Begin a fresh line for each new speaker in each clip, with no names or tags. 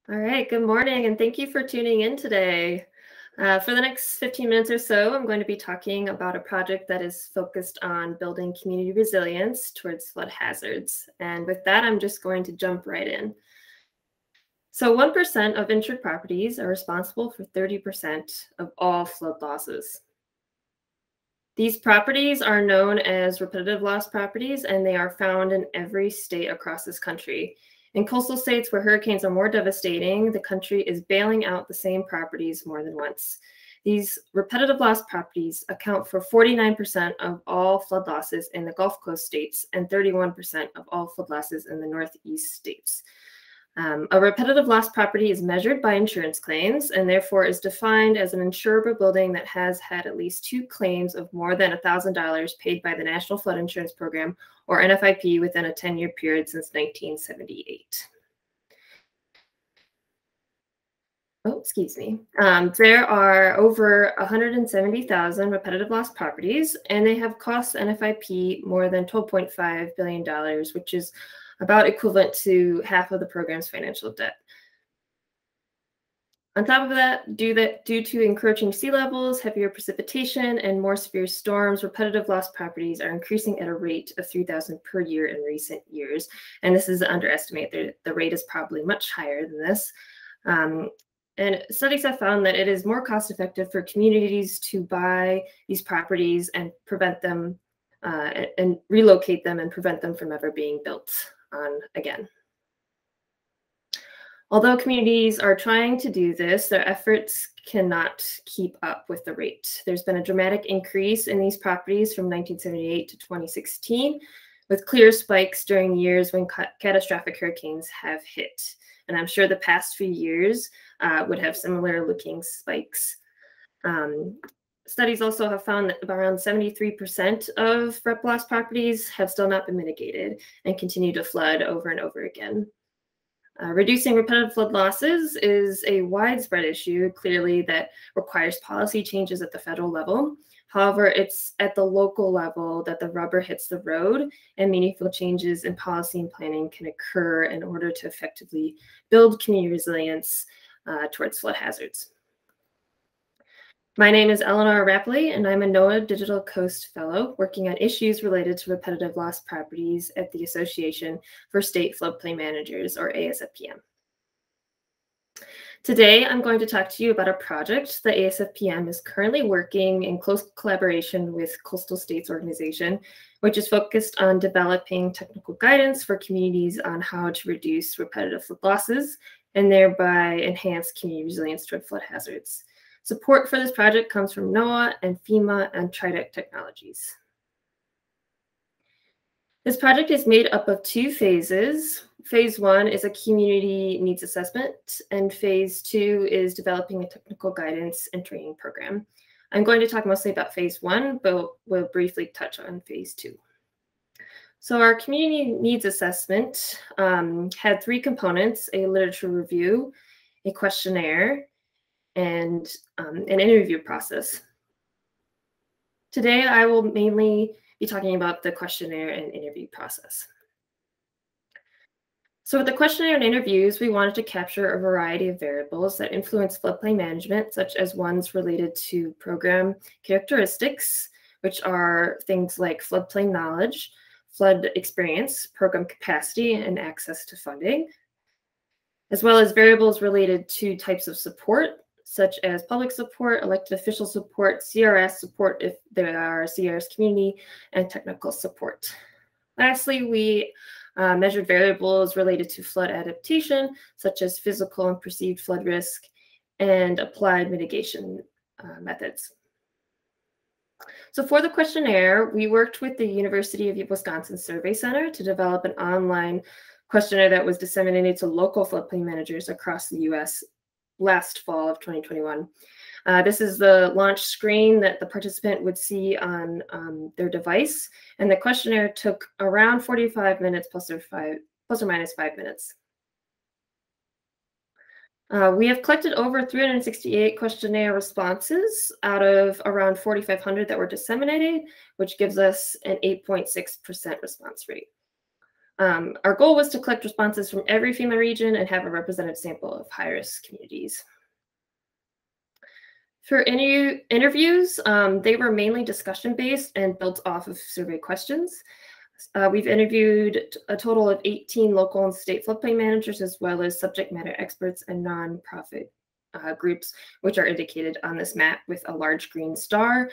All right, good morning, and thank you for tuning in today. For the next 15 minutes or so, I'm going to be talking about a project that is focused on building community resilience towards flood hazards. And with that, I'm just going to jump right in. So 1% of insured properties are responsible for 30% of all flood losses. These properties are known as repetitive loss properties, and they are found in every state across this country. In coastal states where hurricanes are more devastating, the country is bailing out the same properties more than once. These repetitive loss properties account for 49% of all flood losses in the Gulf Coast states and 31% of all flood losses in the Northeast states. A repetitive loss property is measured by insurance claims and therefore is defined as an insurable building that has had at least 2 claims of more than $1,000 paid by the National Flood Insurance Program, or NFIP, within a 10-year period since 1978. Oh, excuse me. There are over 170,000 repetitive loss properties, and they have cost NFIP more than $12.5 billion, which is about equivalent to half of the program's financial debt. On top of that, due to encroaching sea levels, heavier precipitation, and more severe storms, repetitive loss properties are increasing at a rate of 3,000 per year in recent years. And this is an underestimate. The rate is probably much higher than this. And studies have found that it is more cost-effective for communities to buy these properties and prevent them and relocate them and prevent them from ever being built on again. Although communities are trying to do this, their efforts cannot keep up with the rate. There's been a dramatic increase in these properties from 1978 to 2016, with clear spikes during years when catastrophic hurricanes have hit. And I'm sure the past few years would have similar looking spikes. Studies also have found that around 73% of rep loss properties have still not been mitigated and continue to flood over and over again. Reducing repetitive flood losses is a widespread issue, clearly, that requires policy changes at the federal level. However, it's at the local level that the rubber hits the road, and meaningful changes in policy and planning can occur in order to effectively build community resilience towards flood hazards. My name is Eleanor Rapley, and I'm a NOAA Digital Coast Fellow working on issues related to repetitive loss properties at the Association for State Floodplain Managers, or ASFPM. Today, I'm going to talk to you about a project the ASFPM is currently working in close collaboration with Coastal States Organization, which is focused on developing technical guidance for communities on how to reduce repetitive flood losses and thereby enhance community resilience toward flood hazards. Support for this project comes from NOAA and FEMA and Trident Technologies. This project is made up of 2 phases. Phase 1 is a community needs assessment, and phase 2 is developing a technical guidance and training program. I'm going to talk mostly about phase 1, but we'll briefly touch on phase 2. So our community needs assessment had 3 components: a literature review, a questionnaire, and an interview process. Today, I will mainly be talking about the questionnaire and interview process. So with the questionnaire and interviews, we wanted to capture a variety of variables that influence floodplain management, such as ones related to program characteristics, which are things like floodplain knowledge, flood experience, program capacity, and access to funding, as well as variables related to types of support, such as public support, elected official support, CRS support if there are CRS community, and technical support. Lastly, we measured variables related to flood adaptation, such as physical and perceived flood risk, and applied mitigation methods. So for the questionnaire, we worked with the University of Wisconsin Survey Center to develop an online questionnaire that was disseminated to local floodplain managers across the U.S. last fall of 2021. This is the launch screen that the participant would see on their device, and the questionnaire took around 45 minutes plus or minus 5 minutes. We have collected over 368 questionnaire responses out of around 4,500 that were disseminated, which gives us an 8.6% response rate. Our goal was to collect responses from every FEMA region and have a representative sample of high-risk communities. For interviews, they were mainly discussion-based and built off of survey questions. We've interviewed a total of 18 local and state floodplain managers, as well as subject matter experts and nonprofit groups, which are indicated on this map with a large green star.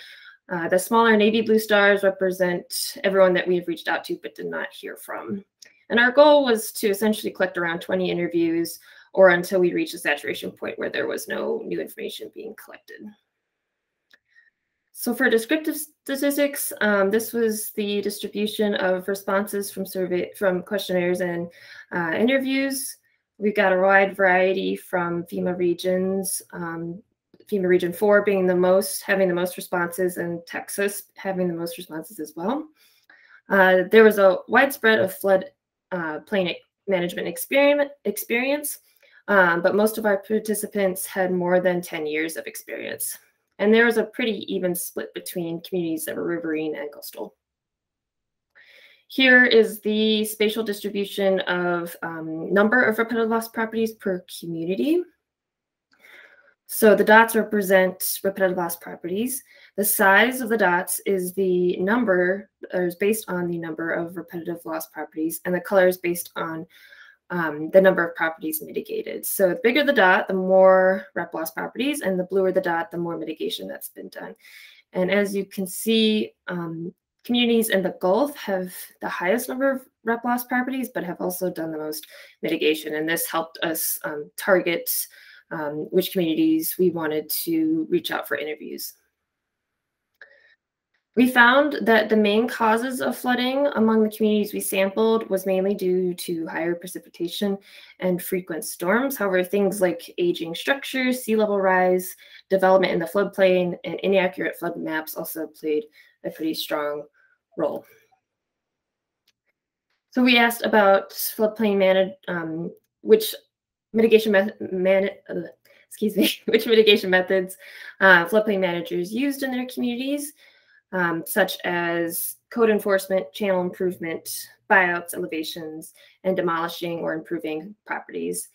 The smaller navy blue stars represent everyone that we have reached out to but did not hear from. And our goal was to essentially collect around 20 interviews or until we reached a saturation point where there was no new information being collected. So for descriptive statistics, this was the distribution of responses from questionnaires and interviews. We've got a wide variety from FEMA regions, FEMA Region 4 being having the most responses, and Texas having the most responses as well. There was a widespread of flood plain management experience, but most of our participants had more than 10 years of experience. And there was a pretty even split between communities that were riverine and coastal. Here is the spatial distribution of number of repetitive loss properties per community. So the dots represent repetitive loss properties. The size of the dots is the number, or is based on the number of repetitive loss properties, and the color is based on the number of properties mitigated. So the bigger the dot, the more rep loss properties, and the bluer the dot, the more mitigation that's been done. And as you can see, communities in the Gulf have the highest number of rep loss properties, but have also done the most mitigation. And this helped us target which communities we wanted to reach out for interviews. We found that the main causes of flooding among the communities we sampled was mainly due to higher precipitation and frequent storms. However, things like aging structures, sea level rise, development in the floodplain, and inaccurate flood maps also played a pretty strong role. So we asked about floodplain which mitigation which mitigation methods floodplain managers used in their communities. Such as code enforcement, channel improvement, buyouts, elevations, and demolishing or improving properties.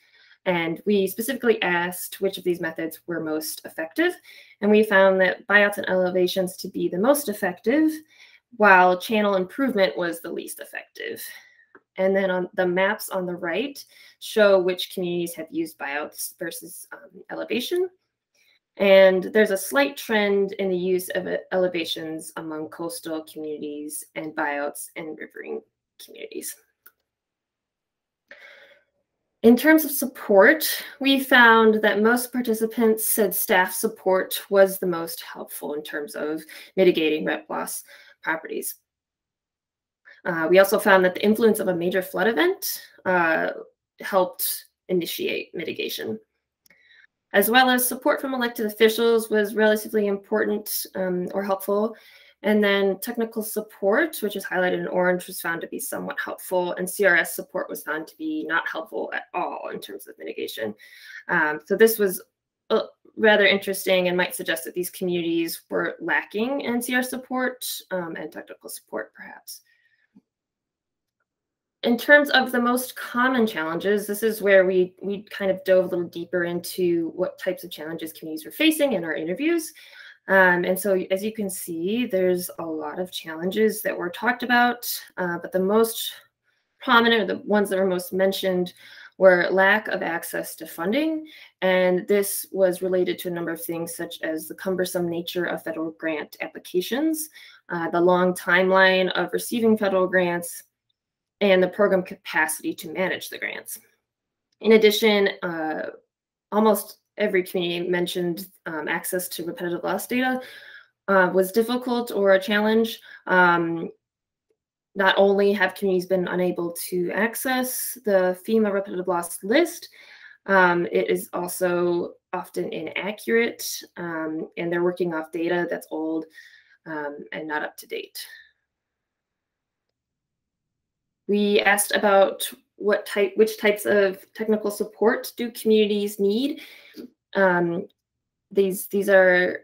And we specifically asked which of these methods were most effective. And we found that buyouts and elevations to be the most effective, while channel improvement was the least effective. And then on the maps on the right show which communities have used buyouts versus elevation. And there's a slight trend in the use of elevations among coastal communities and buyouts in riverine communities. In terms of support, we found that most participants said staff support was the most helpful in terms of mitigating rep loss properties. We also found that the influence of a major flood event helped initiate mitigation, as well as support from elected officials was relatively important or helpful. And then technical support, which is highlighted in orange, was found to be somewhat helpful, and CRS support was found to be not helpful at all in terms of mitigation. So this was rather interesting and might suggest that these communities were lacking in CRS support and technical support, perhaps. In terms of the most common challenges, this is where we kind of dove a little deeper into what types of challenges communities were facing in our interviews. And so as you can see, there's a lot of challenges that were talked about, but the most prominent, or the ones that were most mentioned, were lack of access to funding. And this was related to a number of things, such as the cumbersome nature of federal grant applications, the long timeline of receiving federal grants, and the program capacity to manage the grants. In addition, almost every community mentioned access to repetitive loss data was difficult or a challenge. Not only have communities been unable to access the FEMA repetitive loss list, it is also often inaccurate, and they're working off data that's old and not up to date. We asked about which types of technical support do communities need. These are,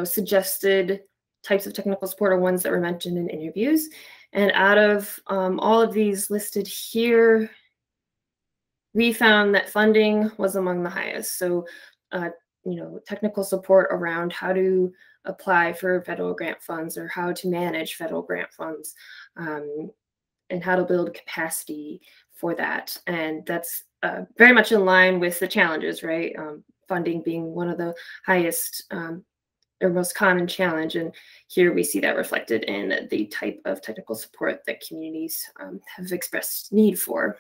suggested types of technical support are ones that were mentioned in interviews. And out of all of these listed here, we found that funding was among the highest. So, technical support around how to apply for federal grant funds or how to manage federal grant funds, and how to build capacity for that. And that's very much in line with the challenges, right? Funding being one of the highest or most common challenge. And here we see that reflected in the type of technical support that communities have expressed need for.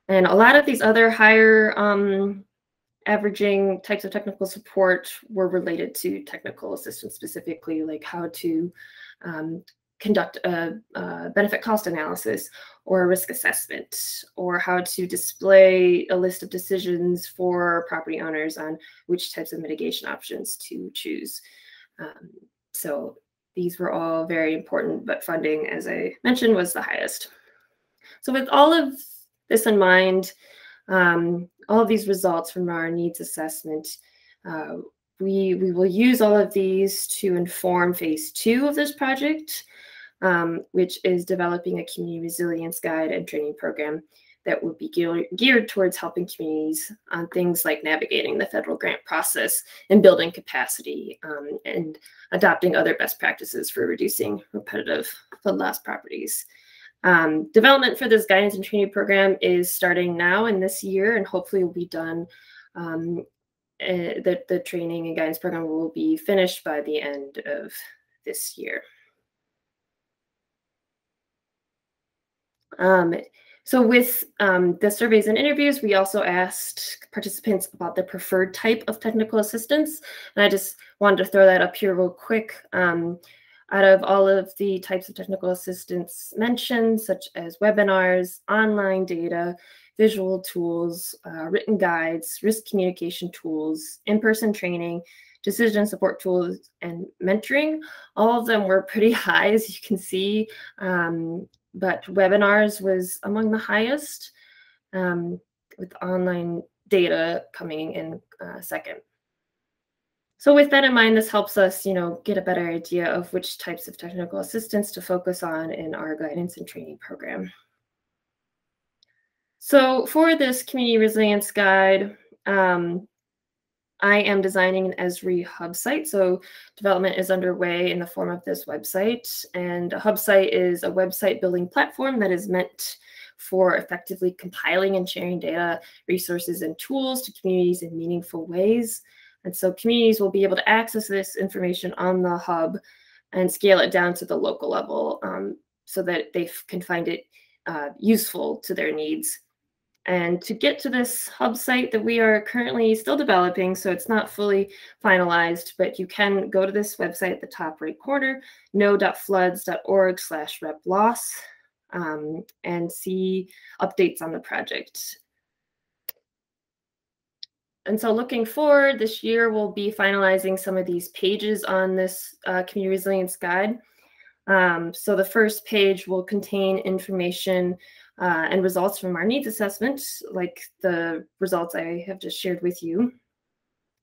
And a lot of these other higher averaging types of technical support were related to technical assistance, specifically like how to conduct a benefit cost analysis or a risk assessment, or how to display a list of decisions for property owners on which types of mitigation options to choose. So these were all very important, but funding, as I mentioned, was the highest. So with all of this in mind, all of these results from our needs assessment, we will use all of these to inform phase 2 of this project, which is developing a community resilience guide and training program that would be geared towards helping communities on things like navigating the federal grant process and building capacity, and adopting other best practices for reducing repetitive flood loss properties. Development for this guidance and training program is starting now in this year, and hopefully will be done. The training and guidance program will be finished by the end of this year. So with the surveys and interviews, we also asked participants about their preferred type of technical assistance. And I just wanted to throw that up here real quick. Out of all of the types of technical assistance mentioned, such as webinars, online data, visual tools, written guides, risk communication tools, in-person training, decision support tools, and mentoring, all of them were pretty high, as you can see. But webinars was among the highest, with online data coming in second. So with that in mind, this helps us, get a better idea of which types of technical assistance to focus on in our guidance and training program. So for this community resilience guide, I am designing an Esri hub site. So development is underway in the form of this website. And a hub site is a website building platform that is meant for effectively compiling and sharing data, resources, and tools to communities in meaningful ways. And so communities will be able to access this information on the hub and scale it down to the local level, so that they can find it useful to their needs. And to get to this hub site that we are currently still developing, so it's not fully finalized, but you can go to this website at the top right corner, know.floods.org/reploss, and see updates on the project. And so looking forward, this year we'll be finalizing some of these pages on this community resilience guide. So the first page will contain information and results from our needs assessment, like the results I have just shared with you.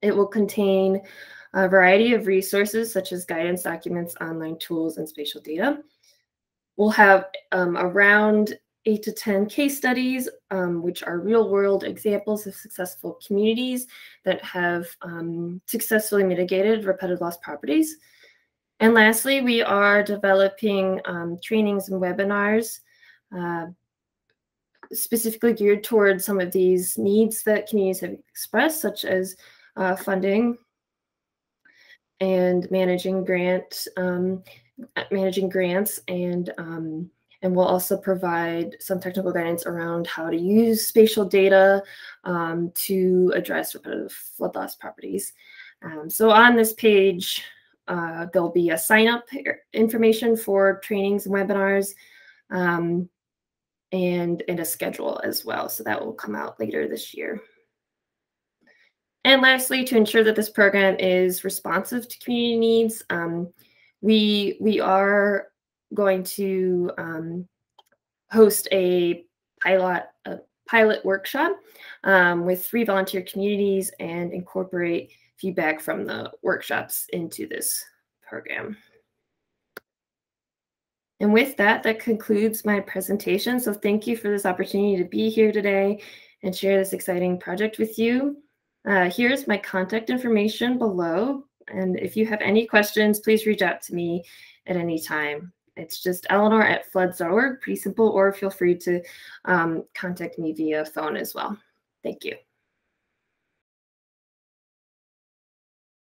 It will contain a variety of resources such as guidance documents, online tools, and spatial data. We'll have around 8 to 10 case studies, which are real-world examples of successful communities that have successfully mitigated repetitive loss properties. And lastly, we are developing trainings and webinars specifically geared towards some of these needs that communities have expressed, such as funding and managing grants, and we'll also provide some technical guidance around how to use spatial data to address repetitive flood loss properties. So on this page, there'll be a sign-up information for trainings and webinars, and a schedule as well. So that will come out later this year. And lastly, to ensure that this program is responsive to community needs, we are going to host a pilot workshop with 3 volunteer communities and incorporate feedback from the workshops into this program. And with that, that concludes my presentation. So thank you for this opportunity to be here today and share this exciting project with you. Here's my contact information below. And if you have any questions, please reach out to me at any time. It's just eleanor@floods.org, pretty simple, or feel free to contact me via phone as well. Thank you.